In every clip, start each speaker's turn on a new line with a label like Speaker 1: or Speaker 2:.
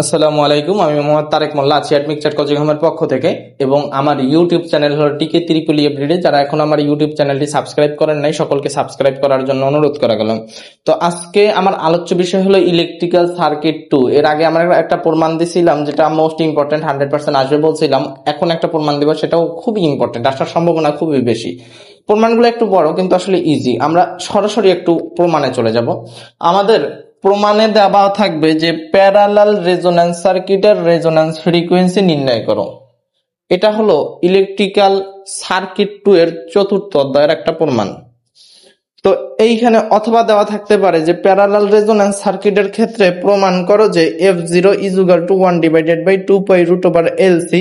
Speaker 1: আসসালামু আলাইকুম, আমি মোহাম্মদ তারেক মোল্লা আছি অ্যাডমিকচার কোচিং হোমের পক্ষ থেকে এবং আমার ইউটিউব চ্যানেল হলো টিকে ত্রিপুলি এভরিডে। যারা এখন আমার ইউটিউব চ্যানেলটি সাবস্ক্রাইব করেন নাই সকলকে সাবস্ক্রাইব করার জন্য অনুরোধ করা গেল। তো আজকে আমার আলোচ্য বিষয় হলো ইলেকট্রিক্যাল সার্কিট 2। এর আগে আমরা একটা প্রমাণ দিয়েছিলাম যেটা মোস্ট ইম্পর্টেন্ট, 100% আসবে বলছিলাম। এখন একটা প্রমাণ দিব, সেটাও খুবই ইম্পর্টেন্ট, আসার সম্ভাবনা খুবই বেশি। প্রমাণগুলো একটু বড় কিন্তু আসলে ইজি। আমরা সরাসরি একটু প্রমাণে চলে যাব। আমাদের প্রমাণে দেওয়া থাকবে যে প্যারালাল রেজোন্যান্স সার্কিটের রেজোন্যান্স ফ্রিকোয়েন্সি নির্ণয় করো। এটা হলো ইলেকট্রিক্যাল সার্কিট 2 এর চতুর্থ অধ্যায়ের একটা প্রমাণ। তো এইখানে অথবা দেওয়া থাকতে পারে যে প্যারালাল রেজোন্যান্স সার্কিটের ক্ষেত্রে প্রমাণ করো যে F0 is equal to 1 divided by 2 pi root over LC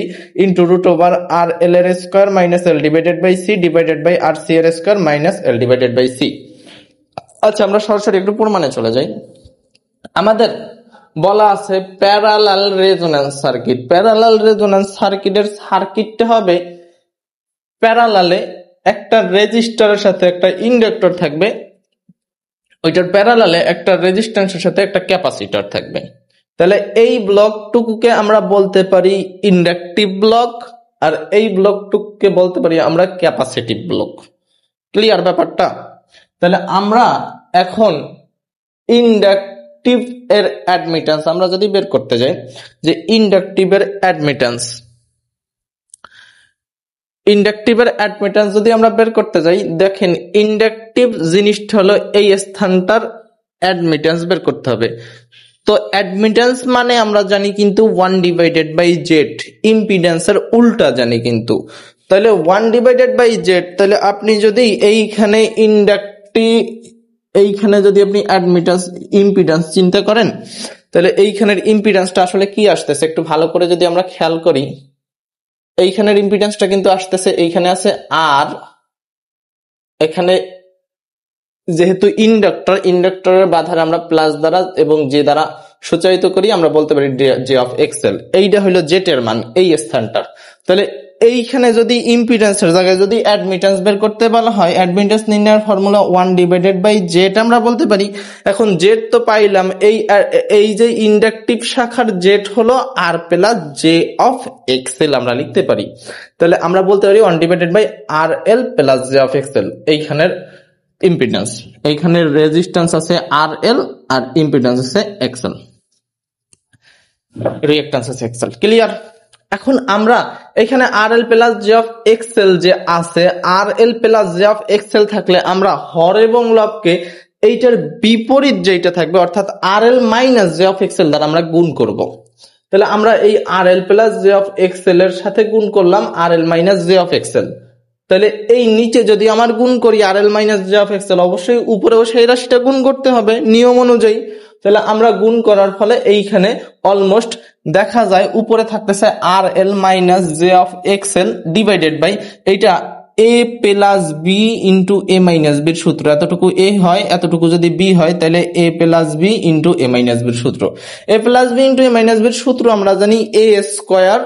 Speaker 1: into root over RL এর square minus L divided by C divided by RC এর square minus L divided by C। আচ্ছা, আমরা সরাসরি একটু প্রমাণে চলে যাই। আমাদের বলা আছে parallel resonance circuit. Parallel resonance সার্কিটের সার্কিটটা হবে প্যারালালে একটা রেজিস্টরের সাথে একটা ইন্ডাক্টর থাকবে, ওইটার প্যারালালে একটা রেজিস্ট্যান্সের সাথে একটা ক্যাপাসিটর থাকবে। তাহলে এই ব্লকটুকুকে আমরা বলতে পারি ইন্ডাকটিভ ব্লক, আর এই ব্লকটুকুকে বলতে পারি আমরা ক্যাপাসিটিভ ব্লক। ক্লিয়ার ব্যাপারটা? তাহলে আমরা এখন ইন্ডাকটিভ এর অ্যাডমিটেন্স আমরা যদি বের করতে যাই, যে ইন্ডাকটিভের অ্যাডমিটেন্স যদি আমরা বের করতে যাই, দেখেন ইন্ডাকটিভ জিনিসটা হলো এই স্থানটার অ্যাডমিটেন্স বের করতে হবে। তো অ্যাডমিটেন্স মানে আমরা জানি কিন্তু 1 ডিভাইডেড বাই জেড, ইম্পিডেন্সের উল্টা জানি কিন্তু। তাহলে 1 ডিভাইডেড বাই জেড, তাহলে আপনি যদি এইখানে এইখানে যদি আপনি অ্যাডমিটেন্স ইম্পিডেন্স চিন্তা করেন, তাহলে এইখানের ইম্পিডেন্সটা আসলে কি আসতেছে একটু ভালো করে যদি আমরা খেয়াল করি, এইখানের ইম্পিডেন্সটা কিন্তু আসতেছে, এইখানে আছে আর, এখানে যেহেতু ইন্ডাক্টরের বাধার আমরা প্লাস দ্বারা এবং জে দ্বারা সূচায়িত করি, আমরা বলতে পারি জে অফ এক্সএল। এইটা হইলো জেড এর মান এই স্থানটার। তাহলে এইখানে যদি ইম্পিডেন্সের জায়গায় যদি অ্যাডমিটেন্স বের করতে বলা হয়, অ্যাডমিটেন্স নির্ণয়ের ফর্মুলা 1 ডিভাইডেড বাই জেড আমরা বলতে পারি। এখন জেড তো পাইলাম, এই যে ইন্ডাকটিভ শাখার জেড হলো R plus J of XL আমরা লিখতে পারি। তাহলে আমরা বলতে পারি 1 divided by R L plus J of XL. এইখানের ইম্পিডেন্স, এইখানে রেজিস্ট্যান্স আছে আর এল আর ইম্পিডেন্স আছে এক্সএল, রিঅ্যাকট্যান্স আছে এক্সএল। ক্লিয়ার? এখন আমরা এখানে R L plus J of XL যে আছে, R L plus J of XL থাকলে আমরা হর এবং লবকে এইটার বিপরীত যেটা থাকবে অর্থাৎ আর L minus J of XL দ্বারা আমরা গুণ করব। তাহলে আমরা এই আর L plus J of XL এর সাথে গুণ করলাম আর L minus J of XL. তাহলে এই নিচে যদি আমার গুণ করি আর L minus J of XL, অবশ্যই উপরেও সেই রাশিটা গুণ করতে হবে নিয়ম অনুযায়ী। তাহলে আমরা গুণ করার ফলে এইখানে অলমোস্ট দেখা যায় উপরে থাকতেছে R L minus J of XL divided by এইটা A plus B into A minus বির সূত্র। এতটুকু এ হয়, এতটুকু যদি বি হয়, তাহলে এ plus B into A minus বির সূত্র। এ plus B into A minus বির সূত্র আমরা জানি এ স্কোয়ার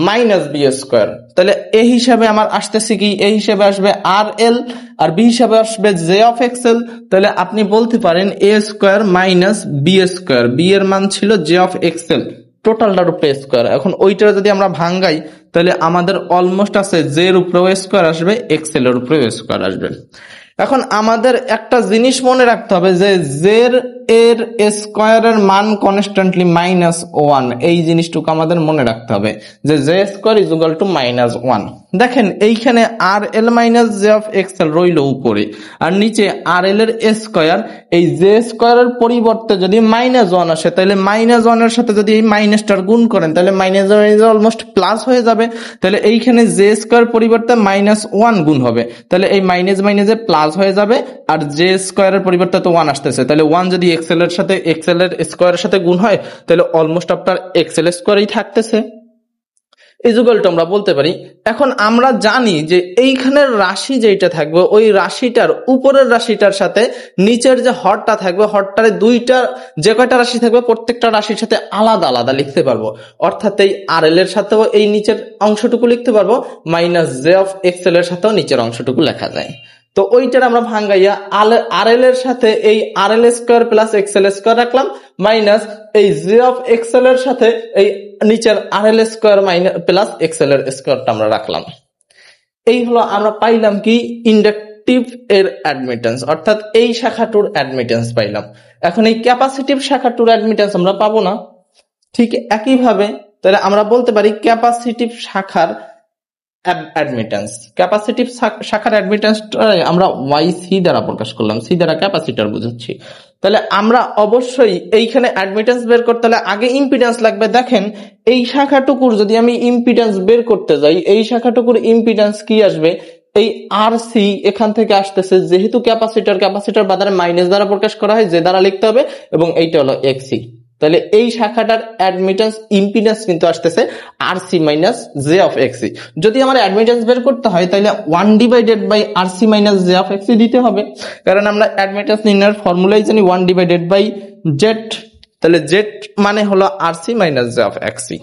Speaker 1: মাইনাস বি স্কোয়ার। তাহলে এ হিসাবে আমার আসতেছে কি, এ হিসাবে আসবে আর এল আর বি হিসাবে আসবে জে অফ এক্সএল। তাহলে আপনি বলতে পারেন A square minus B square, B এর মান ছিল জে অফ এক্সএল, টোটালটার উপরে স্কোয়ার। এখন ওইটা যদি আমরা ভাঙ্গাই, তাহলে আমাদের অলমোস্ট আছে জে এর উপরেও স্কোয়ার আসবে, এক্সএল এর উপরেও স্কোয়ার আসবে। এখন আমাদের একটা জিনিস মনে রাখতে হবে যে জের এর স্কোয়ারের মান কনস্ট্যান্টলি -1, এই জিনিসটুকু আমাদের মনে রাখতে হবে যে J square is equal two -1। দেখেন এইখানে আর L minus J of XL রইল উপরে, আর নিচে আর এল এর স্কোয়ার। এই জে স্কোয়ারের পরিবর্তে যদি -1 আসে, তাহলে -1 এর সাথে যদি এই মাইনাসটার গুণ করেন, তাহলে -1 অলমোস্ট প্লাস হয়ে যাবে। তাহলে এইখানে জে স্কোয়ার পরিবর্তে -1 গুণ হবে, তাহলে এই মাইনাস মাইনাসে প্লাস হয়ে যাবে, আর জে স্কোয়ারের পরিবর্তে তো 1 আসতেছে। তাহলে 1 যদি এক্সএল এর সাথে এক্সএল এর স্কোয়ারের সাথে গুণ হয়, তাহলে অলমোস্ট আপনার এক্সএল স্কোয়ারই থাকতেছে, ইজুগালটা আমরা বলতে পারি। এখন আমরা জানি যে এইখানের রাশি যেটা থাকবে, ওই রাশিটার উপরের রাশিটার সাথে নিচের যে হরটা থাকবে, হরটারে দুইটা যে কয়টা রাশি থাকবে প্রত্যেকটা রাশির সাথে আলাদা আলাদা লিখতে পারবো। অর্থাৎ এই আর এল এর সাথেও এই নিচের অংশটুকু লিখতে পারবো, মাইনাস জে অফ এক্সএল এর সাথেও নিচের অংশটুকু লেখা যায়। তো ওইটার আমরা ভাঙ্গাইয়া আরএল এর সাথে এই RL square plus XL square রাখলাম, মাইনাস এই জে অফ এক্সএল এর সাথে এই নিচের RL square minus plus XL এর স্কোয়ারটা আমরা রাখলাম। এই হলো আমরা পাইলাম কি ইন্ডাকটিভ এর অ্যাডমিটেন্স, অর্থাৎ এই শাখাটুর অ্যাডমিটেন্স পাইলাম। এখন এই ক্যাপাসিটিভ শাখাটুর অ্যাডমিটেন্স আমরা পাবো না। ঠিক একইভাবে তাহলে আমরা বলতে পারি ক্যাপাসিটিভ শাখার অ্যাডমিটেন্স, ক্যাপাসিটিভ শাখার অ্যাডমিটেন্স আমরা ওয়াইসি দ্বারা প্রকাশ করলাম, সি দ্বারা ক্যাপাসিটর বুঝাচ্ছি। তাহলে আমরা অবশ্যই এইখানে অ্যাডমিটেন্স বের করতে হলে আগে ইম্পিডেন্স লাগবে। দেখেন এই শাখাটুকুর যদি আমি ইম্পিডেন্স বের করতে যাই, এই শাখাটুকুর ইম্পিডেন্স কি আসবে, এই আর সি এখান থেকে আসতেছে, যেহেতু ক্যাপাসিটর বাধার মাইনাস দ্বারা প্রকাশ করা হয়, যে দ্বারা লিখতে হবে, এবং এইটা হলো এক্সি। তাহলে এই শাখাটার অ্যাডমিটেন্স ইম্পিডেন্স কিন্তু আসতেছে R C minus J of XC. যদি আমার অ্যাডমিটেন্স বের করতে হয় তাহলে 1 divided by R C minus J of XC দিতে হবে, কারণ আমরা অ্যাডমিটেন্স নির্ণয়ের ফর্মুলাই জানি 1 ডিভাইডেড বাই জেড। তাহলে জেড মানে হলো R C minus J of XC.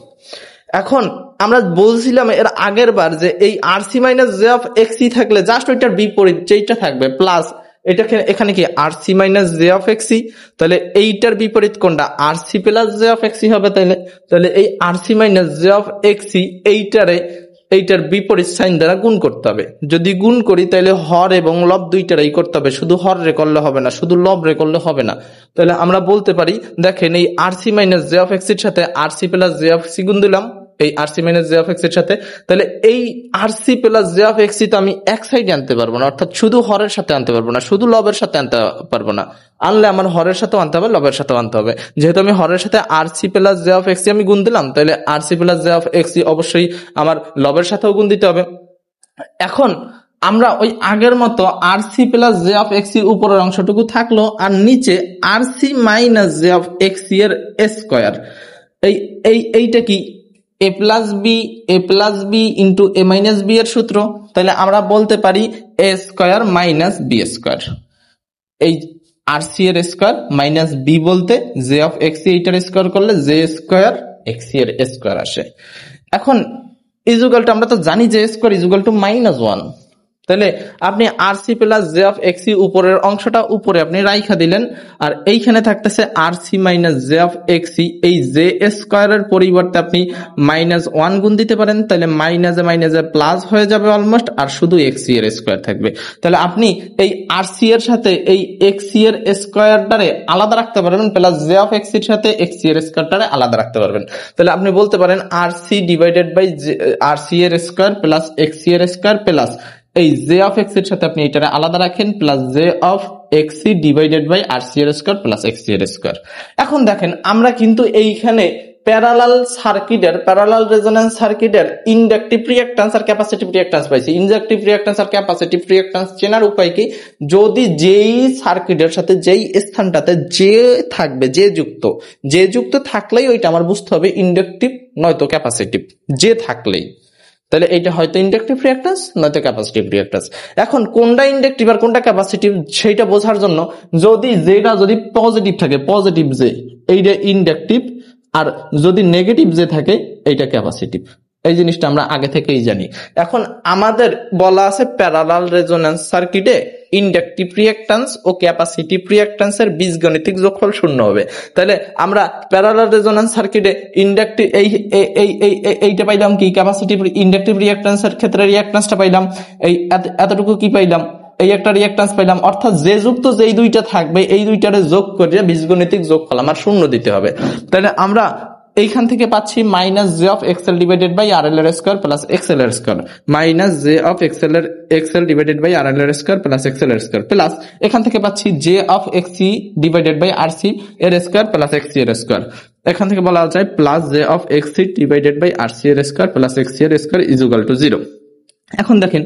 Speaker 1: এখন আমরা বলছিলাম এর আগের বার যে এই R C minus J of XC থাকলে জাস্ট ওইটার বিপরীত যেটা থাকবে প্লাস, এটাকে এখানে কি আর সি মাইনাস জে অফ এক্সি, তাহলে এইটার বিপরীত কোনটা, আর সি প্লাস জে অফ এক্সি হবে। তাহলে এই R C minus J of এক্সি এইটার বিপরীত সাইন দ্বারা গুণ করতে হবে। যদি গুণ করি তাহলে হর এবং লব দুইটারই করতে হবে, শুধু হর রে করলে হবে না, শুধু লব রে করলে হবে না। তাহলে আমরা বলতে পারি, দেখেন এই R C minus J of এক্সির সাথে R C plus J of XC গুণ দিলাম এই R C minus J of X এর সাথে। তাহলে এই R C plus J of XC তো আমি এক সাইডে আনতে পারবো না, অর্থাৎ শুধু হরের সাথে আনতে পারবো না, শুধু লবের সাথে আনতে পারবো না। আনলে আমার হরের সাথেও আনতে হবে, লবের সাথেও আনতে হবে। যেহেতু আমি হরের সাথে R C plus J of এক্সি আমি গুণ দিলাম, তাহলে R C plus J of এক্সি অবশ্যই আমার লবের সাথেও গুণ দিতে হবে। এখন আমরা ওই আগের মতো আর সি প্লাস জে অফ এক্সি উপরের অংশটুকু থাকলো, আর নিচে আর সি মাইনাস জে অফ এক্সি এর স্কোয়ার। এইটা কি এ plus B into A minus B এর সূত্র। তাহলে আমরা বলতে পারি এ স্কোয়ার মাইনাস বি স্কোয়ার। এই আর সি এর স্কোয়ার মাইনাস বি বলতে জে অফ এক্সি এইটার স্কোয়ার করলে জে স্কোয়ার এক্সি এর স্কোয়ার আসে। এখন ইজুগালটা আমরা তো জানি যে স্কোয়ার ইজুগাল টু -1। তাহলে আপনি আর সি প্লাস জে অফ এক্সি উপরের অংশটা উপরে আপনি রাইখা দিলেন, আর এইখানে থাকতেছে আর সি মাইনাস জে অফ এক্সি। এই জে স্কোয়ারের পরিবর্তে আপনি -1 গুণ দিতে পারেন, তাহলে মাইনাসে প্লাস হয়ে যাবে অলমোস্ট, আর শুধু এক্সি এর স্কোয়ার থাকবে। তাহলে আপনি এই আর সি এর সাথে এই এক্সি এর স্কোয়ারটারে আলাদা রাখতে পারবেন, প্লাস জে অফ এক্সির সাথে এক্সি এর স্কোয়ারটারে আলাদা রাখতে পারবেন। তাহলে আপনি বলতে পারেন R C divided by R C এর স্কোয়ার প্লাস এক্সি এর স্কোয়ার প্লাস এই জে অফ এক্স এর সাথে আপনি এটারে আলাদা রাখেন, plus J of XC divided by R C এর স্কোয়ার প্লাস এক্সি এর স্কোয়ার। এখন দেখেন আমরা কিন্তু এইখানে প্যারালাল রেজোন্যান্স সার্কিটের ইন্ডাকটিভ রিঅ্যাকট্যান্স আর ক্যাপাসিটিভ রিঅ্যাকট্যান্স পাইছি। ইন্ডাকটিভ রিঅ্যাকট্যান্স আর ক্যাপাসিটিভ রিঅ্যাকট্যান্স চেনার উপায় কি, যদি যেই সার্কিটের সাথে যেই স্থানটাতে যে যুক্ত থাকলেই ওইটা আমার বুঝতে হবে ইন্ডাকটিভ নয়তো ক্যাপাসিটিভ, যে থাকলেই। তাহলে এটা হয়তো ইন্ডাকটিভ রিঅ্যাকট্যান্স নয়তো ক্যাপাসিটিভ রিঅ্যাকট্যান্স। এখন কোনটা ইন্ডাকটিভ আর কোনটা ক্যাপাসিটিভ সেইটা বোঝার জন্য যদি পজিটিভ থাকে, পজিটিভ যে এইটা ইন্ডাকটিভ, আর যদি নেগেটিভ যে থাকে এইটা ক্যাপাসিটিভ। এই জিনিসটা আমরা আগে থেকেই জানি। এখন আমাদের বলা আছে প্যারালাল রেজোন্যান্স সার্কিটে ইন্ডাকটিভ রিঅ্যাকট্যান্স ও ক্যাপাসিটিভ রিঅ্যাকট্যান্সের বীজগণিতিক যোগফল 0 হবে। তাহলে আমরা প্যারালাল রেজোন্যান্স সার্কিটে ইন্ডাকটিভ এইটা পাইলাম কি, ক্যাপাসিটিভ ইন্ডাকটিভ রিঅ্যাকট্যান্সের ক্ষেত্রে রিঅ্যাকট্যান্সটা পাইলাম এই এতটুকু কি পাইলাম, এই একটা রিঅ্যাকট্যান্স পাইলাম। অর্থাৎ যে যুক্ত যেই দুইটা থাকবে এই দুইটারে যোগ করে বীজগণিতিক যোগফল আমার 0 দিতে হবে। তাহলে আমরা এইখান থেকে পাচ্ছি minus J of XL divided by R L এর স্কোয়ার প্লাস এক্সএল এর square, minus J of XL divided by R L এর স্কোয়ার প্লাস এক্সএল এর স্কোয়ার, প্লাস এখান থেকে পাচ্ছি J of XC divided by R C এর square plus XC এর square. এখান থেকে বলা যায় plus J of XC divided by R C এর স্কোয়ার প্লাস এক্সি এর স্কোয়ার ইজুগাল টু 0। এখন দেখেন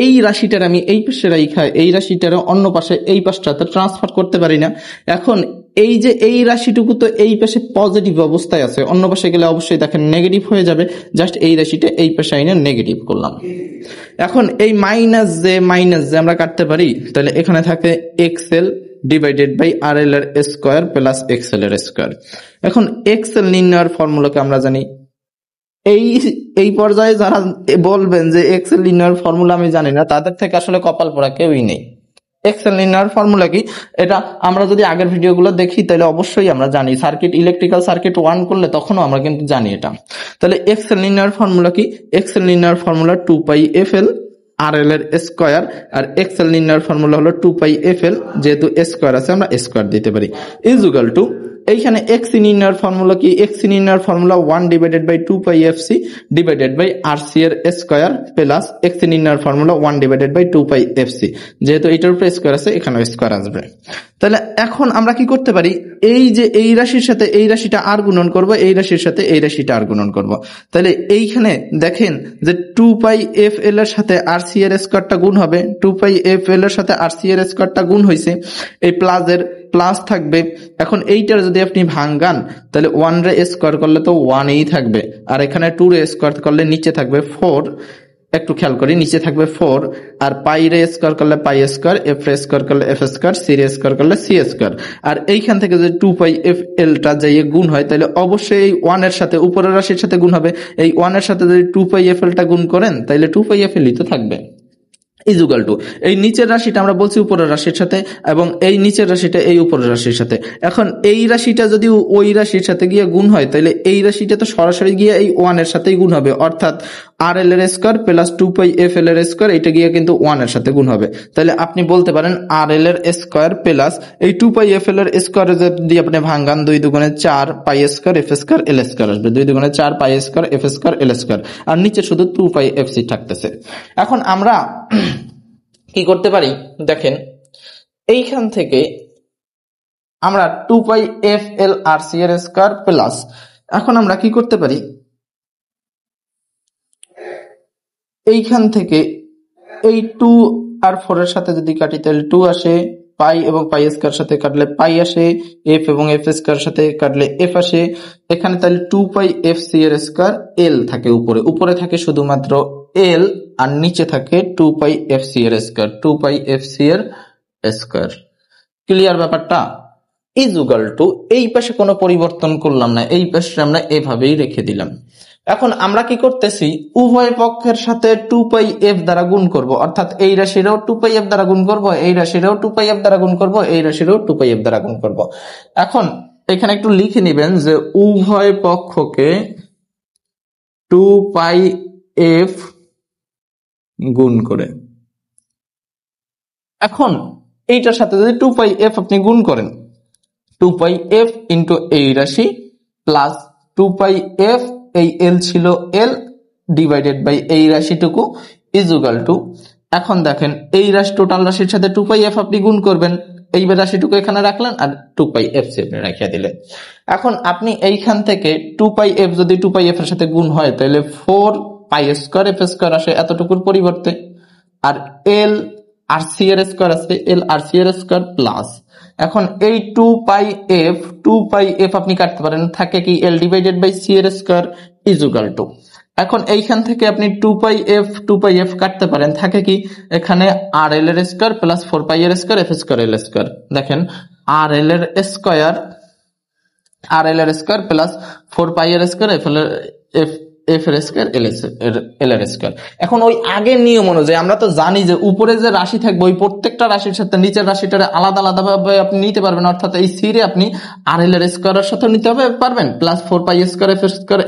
Speaker 1: এই রাশিটার আমি এই পাশে রাখা, এই রাশিটার অন্য পাশে এই পাশটাতে ট্রান্সফার করতে পারি না। এখন এই যে এই রাশিটুকু তো এই পাশে পজিটিভ অবস্থায় আছে, অন্য পাশে গেলে অবশ্যই দেখেন নেগেটিভ হয়ে যাবে। জাস্ট এই রাশিটা এই পাশে আইনে নেগেটিভ করলাম। এখন এই মাইনাস জে আমরা কাটতে পারি, তাহলে এখানে থাকে XL divided by R L এর স্কোয়ার প্লাস এক্সএল এর স্কোয়ার। এখন এক্সএল নির্ণয়ের ফর্মুলাকে আমরা জানি এই এই পর্যায়ে যারা বলবেন যে এক্সেল লিনিয়ার ফর্মুলা আমি জানি না, তাদের থেকে আসলে কপাল পোড়া কেউই নেই। এক্সেল লিনিয়ার ফর্মুলা কি, এটা আমরা যদি আগের ভিডিওগুলো দেখি তাহলে অবশ্যই আমরা জানি। সার্কিট, ইলেকট্রিক্যাল সার্কিট 1 করলে তখনও আমরা কিন্তু জানি এটা। তাহলে এক্সেল লিনিয়ার ফর্মুলা কি? এক্সেল লিনিয়ার ফর্মুলা 2 পাই এফএল RL এর স্কয়ার, আর এক্সেল লিনিয়ার ফর্মুলা হলো 2 পাই এফএল, যেহেতু স্কয়ার আছে আমরা স্কয়ার দিতে পারি, ইজ ইকুয়াল টু এইখানে এক্স লিনিয়ার ফর্মুলা কি? X linear formula 1 divided by 2 pi FC divided by RC এর square plus X linear formula 1 divided by 2 pi FC, যেহেতু এটার উপরে স্কয়ার আছে এখানেও স্কয়ার আসবে। তাহলে এখন আমরা কি করতে পারি, এই যে এই রাশির সাথে এই রাশিটা আর গুণন করব, এই রাশির সাথে এই রাশিটা আর গুণন করব। তাহলে এইখানে দেখেন যে 2 পাই এফ এল এর সাথে আরসি এর স্কয়ারটা গুণ হবে, 2 পাই এফ এল এর সাথে আরসি এর স্কয়ারটা গুণ হয়েছে, এই প্লাসের প্লাস থাকবে। এখন এইটার যদি আপনি ভাঙ্গান তাহলে 1 রে স্কয়ার করলে তো 1ই থাকবে, আর এখানে 2 রে স্কয়ার করলে নিচে থাকবে 4, একটু খেয়াল করি, নিচে থাকবে 4, আর পাই রে স্কয়ার করলে পাই স্কয়ার, এফ রে স্কয়ার করলে এফ স্কয়ার, সি রে স্কয়ার করলে সি স্কয়ার। আর এইখান থেকে যদি 2 পাই এফ এল টা যাইয়ে গুণ হয় তাহলে অবশ্যই এই 1 এর সাথে উপরের রাশির সাথে গুণ হবে। এই 1 এর সাথে যদি 2 পাই এফ এল টা গুণ করেন তাহলে 2 পাই এফ এল ই তো থাকবে, ইজ ইকুয়াল টু এই নিচের রাশিটা আমরা বলছি উপরের রাশির সাথে, এবং এই নিচের রাশিটা এই উপরের রাশির সাথে। এখন এই রাশিটা যদি ওই রাশির সাথে গিয়ে গুণ হয় তাহলে এই রাশিটা তো সরাসরি গিয়ে এই 1 এর সাথেই গুণ হবে, অর্থাৎ আর এল এর স্কয়ার প্লাস 2 পাই এফ এল এর স্কয়ার, এটা গিয়ে কিন্তু 1 এর সাথে গুণ হবে। তাহলে আপনি বলতে পারেন আর এল এর স্কয়ার প্লাস এই 2 পাই এফ এল এর স্কয়ার যদি আপনি ভাঙ্গান 2 দুগুণে 4 pi square F square L square আসবে, 2 দুগুণে 4 pi square F square L square, আর নিচে শুধু 2 পাই এফ সি থাকতেছে। এখন আমরা কি করতে পারি দেখেন, এইখান থেকে আমরা 2 পাই এফ এল আর সি এর স্কয়ার প্লাস, এখন আমরা কি করতে পারি, এইখান থেকে এই 2 আর 4 এর সাথে যদি কাটি তাহলে 2 আসে, পাই এবং পাই স্কয়ার সাথে কাটলে পাই আসে, এফ এবং এফ স্কয়ার সাথে কাটলে এফ আসে। এখানে তাহলে 2 পাই এফ সি এর স্কয়ার, এল থাকে উপরে, উপরে থাকে শুধুমাত্র এল, আর নিচে থাকে 2 পাই এফ সি এর স্কয়ার, 2 পাই এফ সি এর স্কয়ার। ক্লিয়ার ব্যাপারটা? ইজ ইকুয়াল টু এই পাশে কোনো পরিবর্তন করলাম না, এই পাশে আমরা এভাবেই রেখে দিলাম। এখন আমরা কি করতেছি, উভয় পক্ষের সাথে 2 পাই এফ দ্বারা গুণ করব, অর্থাৎ এই রাশিরও 2 পাই এফ দ্বারা গুণ করব, এই রাশিরও 2 পাই এফ দ্বারা গুণ করব, এই রাশিরও 2 পাই এফ দ্বারা গুণ করব। এখন এখানে একটু লিখে নেবেন যে উভয় পক্ষকে 2 পাই এফ গুণ করে। এখন এইটার সাথে যদি 2 পাই এফ আপনি গুণ করেন, 2 পাই এফ ইন্টু এই রাশি প্লাস 2 পাই এফ, এই এল ছিল এল ডিভাইডেড বাই এই রাশিটুকু, ইজ ইকুয়াল টু, এখন দেখেন এই রাশি টোটাল রাশির সাথে 2 পাই এফ আপনি গুণ করবেন, এই রাশিটুকু এখানে রাখলেন আর 2 পাই এফ সি আপনি রাখিয়ে দিলেন। এখন আপনি এইখান থেকে 2 পাই এফ যদি 2 পাই এফ এর সাথে গুণ হয় তাহলে 4 পাই স্কয়ার এফ স্কয়ার আসে এতটুকুর পরিবর্তে, আর এল আর সি এর স্কয়ার আছে, এল আর সি এর স্কয়ার প্লাস, এখন এই 2 পাই এফ আপনি কাটতে পারেন, থাকে কি এল ডিভাইডেড বাই সি এর স্কয়ার ইজ ইকুয়াল টু, এখন এইখান থেকে আপনি 2 পাই এফ কাটতে পারেন, থাকে কি এখানে আর এল এর স্কয়ার প্লাস 4 পাই এর square F square L square, দেখেন আর এল এর স্কয়ার প্লাস 4 পাই এর স্কয়ার এফ এর স্কয়ার এল এর স্কয়ার। এখন ওই আগের নিয়ম অনুযায়ী আমরা তো জানি যে উপরে যে রাশি থাকবে ওই প্রত্যেকটা রাশির সাথে নিচের রাশিটা আলাদা আলাদা ভাবে আপনি নিতে পারবেন, অর্থাৎ এই সি রে আপনি আর এল এর স্কয়ারের সাথে নিতে পারবেন, plus 4 pi square F square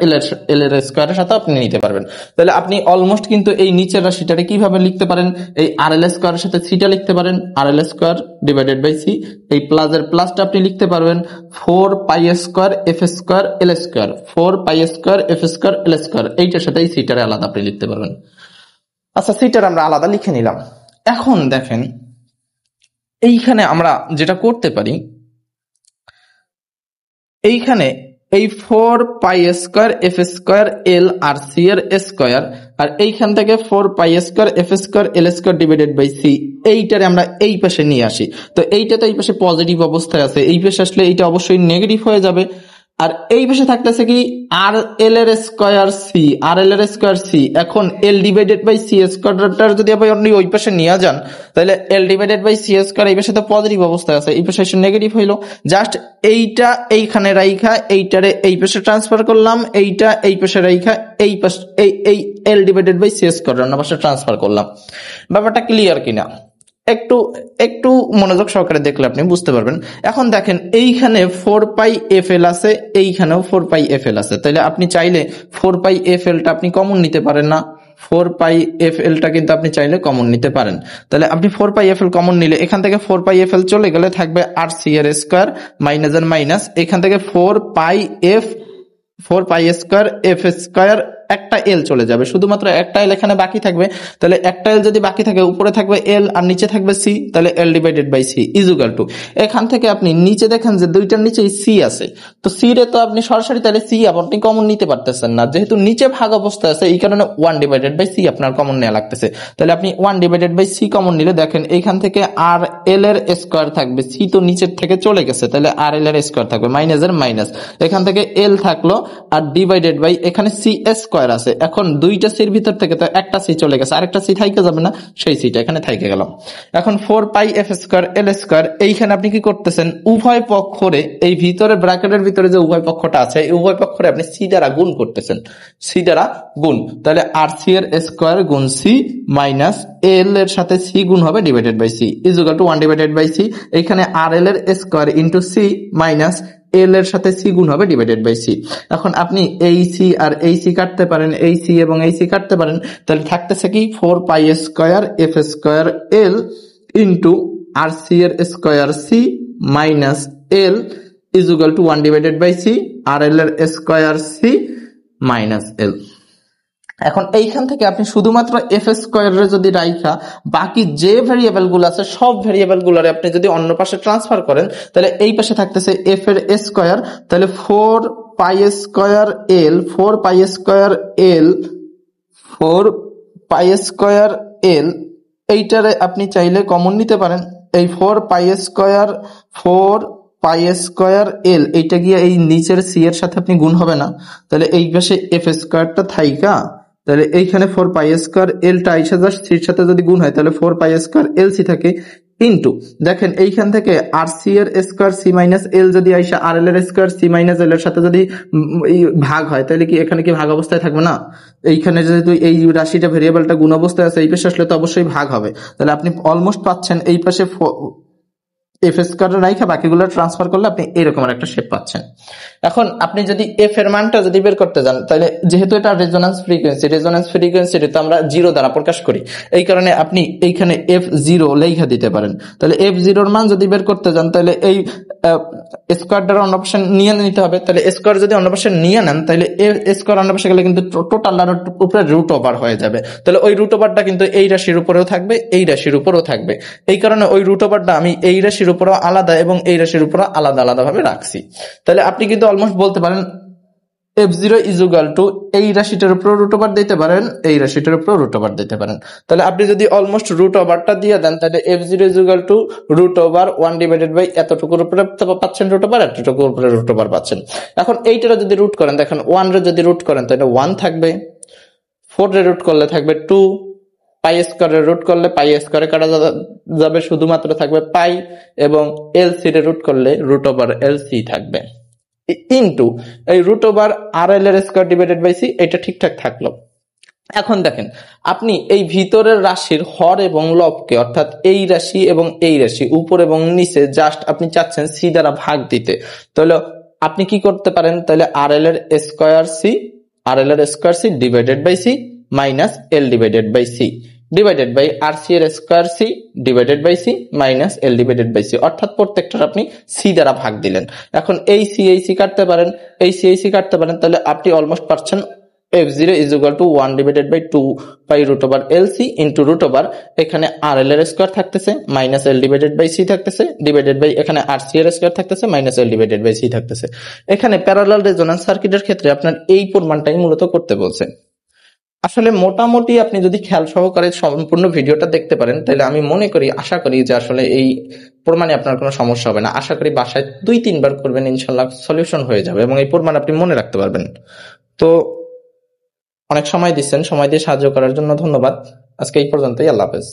Speaker 1: L এর স্কয়ারের সাথে আপনি নিতে পারবেন। তাহলে আপনি অলমোস্ট কিন্তু এই নিচের রাশিটারে কিভাবে লিখতে পারেন, এই আর এল স্কয়ারের সাথে সিটা লিখতে পারেন, R L square divided by C, এই প্লাসের প্লাসটা আপনি লিখতে পারবেন 4 pi square F square L square, 4 pi square F square L square, এইটার সাথে এই সিটারে আলাদা আপনি লিখতে পারবেন। আচ্ছা, সিটার আমরা আলাদা লিখে নিলাম। এখন দেখেন এইখানে আমরা যেটা করতে পারি, এইখানে এই 4 pi square F square L R C এর স্কয়ার, আর এইখান থেকে 4 pi square F square L square divided by C, এইটারে আমরা এই পাশে নিয়ে আসি। তো এইটা তো এই পাশে পজিটিভ অবস্থায় আছে, এই পাশে আসলে এইটা অবশ্যই নেগেটিভ হয়ে যাবে, আর এই পাশে থাকতেছে কি আর এল এর স্কয়ার সি, আর এল এর স্কয়ার সি। এখন এল ডিভাইডেড বাই সি স্কয়ারটার যদি আপনি ওই পাশে নিয়ে যান তাহলে L divided by C square এই পাশে তো পজিটিভ অবস্থায় আছে, এই পাশে এসে নেগেটিভ হইলো। জাস্ট এইটা এইখানে রাইখা এইটারে এই পাশে ট্রান্সফার করলাম, এইটা এই পাশে রাইখা এই পাশে এই L divided by C square অন্য পাশে ট্রান্সফার করলাম। ব্যাপারটা ক্লিয়ার কিনা একটু একটু মনোযোগ সহকারে দেখলে আপনি বুঝতে পারবেন। এখন দেখেন এইখানে 4πfl আছে, এইখানেও 4πfl আছে, তাহলে আপনি চাইলে 4πfl টা আপনি কমন নিতে পারেন না? 4πfl টা কিন্তু আপনি চাইলে কমন নিতে পারেন। তাহলে আপনি 4πfl কমন নিলে এখান থেকে 4πfl চলে গেলে থাকবে আর সি এর স্কয়ার মাইনাস আর মাইনাস, এখান থেকে 4π স্কয়ার এফ স্কয়ার একটা এল চলে যাবে, শুধুমাত্র একটা এল এখানে বাকি থাকবে। তাহলে একটা এল যদি বাকি থাকে উপরে থাকবে এল আর নিচে থাকবে সি, তাহলে L divided by C equal to, এখান থেকে আপনি নিচে দেখেন যে দুইটার নিচে সি আছে, তো সি রে তো আপনি সরাসরি তাহলে সি আপনি কমন নিতে পারতেছেন না, যেহেতু নিচে ভাগ অবস্থা আছে এই কারণে 1 ডিভাইডেড বাই সি আপনার কমন নেওয়া লাগতেছে। তাহলে আপনি 1 ডিভাইডেড বাই সি কমন নিলে দেখেন এইখান থেকে আর এল এর স্কয়ার থাকবে, সি তো নিচের থেকে চলে গেছে, তাহলে আর এল এর স্কয়ার থাকবে মাইনাস এর মাইনাস, এখান থেকে এল থাকলো আর ডিভাইডেড বাই এখানে সি স্কয়ার আছে। এখন দুইটা সির ভিতর থেকে তো একটা সি চলে গেছে, আরেকটা সি থাইকে যাবে না, সেই সিটা এখানে থাইকে গেল। এখন 4πf স্কয়ার এল স্কয়ার, এইখানে আপনি কি করতেছেন উভয় পক্ষরে এই ভিতরে ব্র্যাকেটের ভিতরে যে উভয় পক্ষটা আছে এই উভয় পক্ষরে আপনি সি দ্বারা গুণ করতেছেন, সি দ্বারা গুণ, তাহলে আর সি এর স্কয়ার গুণ সি মাইনাস এল এর সাথে সি গুণ হবে divided by C equal to 1 divided by C, এখানে আর এল এর square into C minus L এর সাথে সি গুণ হবে ডিভাইডেড বাই সি। এখন আপনি এই সি আর এই সি কাটতে পারেন, এই সি এবং এই সি কাটতে পারেন, তাহলে থাকতেছে কি 4π square F square L into R C এর square C minus L is equal to 1 divided by C R L এর স্কয়ার সি মাইনাস এল। এখন এইখান থেকে আপনি শুধুমাত্র এফ স্কয়ারের যদি রাইখা বাকি যে ভেরিয়েবল গুলো আছে সব ভেরিয়েবল গুলোরে আপনি যদি অন্য পাশে ট্রান্সফার করেন তাহলে এই পাশে থাকতেছে এফ এর স্কয়ার, তাহলে 4π স্কয়ার এল 4π স্কয়ার এল 4π স্কয়ার এল এইটারে আপনি চাইলে কমন নিতে পারেন। এই 4π স্কয়ার এল এইটা গিয়ে এই নিচের সি এর সাথে আপনি গুণ হবে না, তাহলে এই পাশে এফ স্কয়ারটা থাইকা, তাহলে এইখানে 4π স্কয়ার এল টা আইসা জাস্ট সির সাথে যদি গুণ হয় তাহলে 4π স্কয়ার এল সি থাকে ইন্টু দেখেন এইখান থেকে আর সি এর স্কয়ার সি মাইনাস এল যদি আইসা আর এল এর স্কয়ার সি মাইনাস এল এর সাথে যদি ভাগ হয় তাহলে কি এখানে কি ভাগ অবস্থায় থাকবে না? এইখানে যেহেতু এই রাশিটা ভেরিয়েবলটা গুণ অবস্থায় আছে এই পাশে আসলে তো অবশ্যই ভাগ হবে, তাহলে আপনি অলমোস্ট পাচ্ছেন এই পাশে এফ স্কয়ার রাইখা বাকিগুলো ট্রান্সফার করলে আপনি এরকম একটা শেপ পাচ্ছেন। এখন আপনি যদি এফ এর মানটা যদি বের করতে যান তাহলে যেহেতু এটা রেজোন্যান্স ফ্রিকোয়েন্সি তো আমরা 0 দ্বারা প্রকাশ করি, এই কারণে আপনি এইখানে f0 লেখা দিতে পারেন। তাহলে f0 এর মান যদি বের করতে যান তাহলে এই স্কয়ার দ্বারা অন্য পাশে নিয়ে নিতে হবে, তাহলে স্কয়ার যদি অন্য পাশে নিয়ে নেন তাহলে স্কয়ার অন্য পাশে গেলে কিন্তু টোটাল উপরে রুট ওভার হয়ে যাবে, তাহলে ওই রুট ওভারটা কিন্তু এই রাশির উপরেও থাকবে এই রাশির উপরেও থাকবে, এই কারণে ওই রুট ওভারটা আমি এই রাশির উপরেও আলাদা এবং এই রাশির উপরেও আলাদা আলাদা ভাবে রাখছি। তাহলে আপনি কিন্তু অলমোস্ট বলতে পারেন f0 ইজুগাল টু এই রাশিটার উপর রুট ওভার দিতে পারেন এই রাশিটার উপর রুট ওভার দিতে পারেন। তাহলে আপনি যদি অলমোস্ট রুট ওভারটা দিয়ে দেন তাহলে f0 is equal to root over 1 divided by এতটুকুর উপরে পাচ্ছেন রুট ওভার, এতটুকুর উপরে রুট ওভার পাচ্ছেন। এখন এইটারে যদি রুট করেন দেখেন 1 রে যদি রুট করেন তাহলে 1 থাকবে, 4 রে রুট করলে থাকবে 2, পাই স্কয়ারে রুট করলে পাই স্কয়ারে কাটা যাবে শুধুমাত্র থাকবে পাই, এবং এলসি রে রুট করলে রুট ওভার এলসি থাকবে ইনটু এই রুট ওভার আর এল এর স্কয়ার ডিভাইডেড বাই সি, এটা ঠিকঠাক থাকলো। এখন দেখেন আপনি এই ভিতরের রাশির হর এবং লবকে অর্থাৎ এই রাশি এবং এই রাশি উপর এবং নিচে জাস্ট আপনি চাচ্ছেন সি দ্বারা ভাগ দিতে, তাহলে আপনি কি করতে পারেন, তাহলে আর এল এর square C divided by C minus L divided by C divided by R C এর square C divided by C minus L divided by C, অর্থাৎ প্রত্যেকটার আপনি সি দ্বারা ভাগ দিলেন। এখন এই সি কাটতে পারেন, এই সি কাটতে পারেন, তাহলে আপনি অলমোস্ট পাচ্ছেন f0 is equal to 1 divided by 2 pi root over LC into root over এখানে RL এর স্কয়ার থাকতেছে minus L divided by C থাকতেছে ডিভাইডেড বাই এখানে RC এর স্কয়ার থাকতেছে minus L divided by C থাকতেছে। এখানে প্যারালাল রেজোন্যান্স সার্কিটের ক্ষেত্রে আপনার এই পরিমাণটাই মূলত করতে বলছে। আসলে মোটামুটি আপনি যদি খেয়াল সহকারে সম্পূর্ণ ভিডিওটা দেখতে পারেন, তাহলে আমি মনে করি, আশা করি যে আসলে এই প্রমাণে আপনার কোনো সমস্যা হবে না। আশা করি বাসায় 2-3 বার করবেন, ইনশাল্লাহ সলিউশন হয়ে যাবে এবং এই প্রমাণ আপনি মনে রাখতে পারবেন। তো অনেক সময় দিচ্ছেন, সময় দিয়ে সাহায্য করার জন্য ধন্যবাদ। আজকে এই পর্যন্তই, আল্লাহ হাফেজ।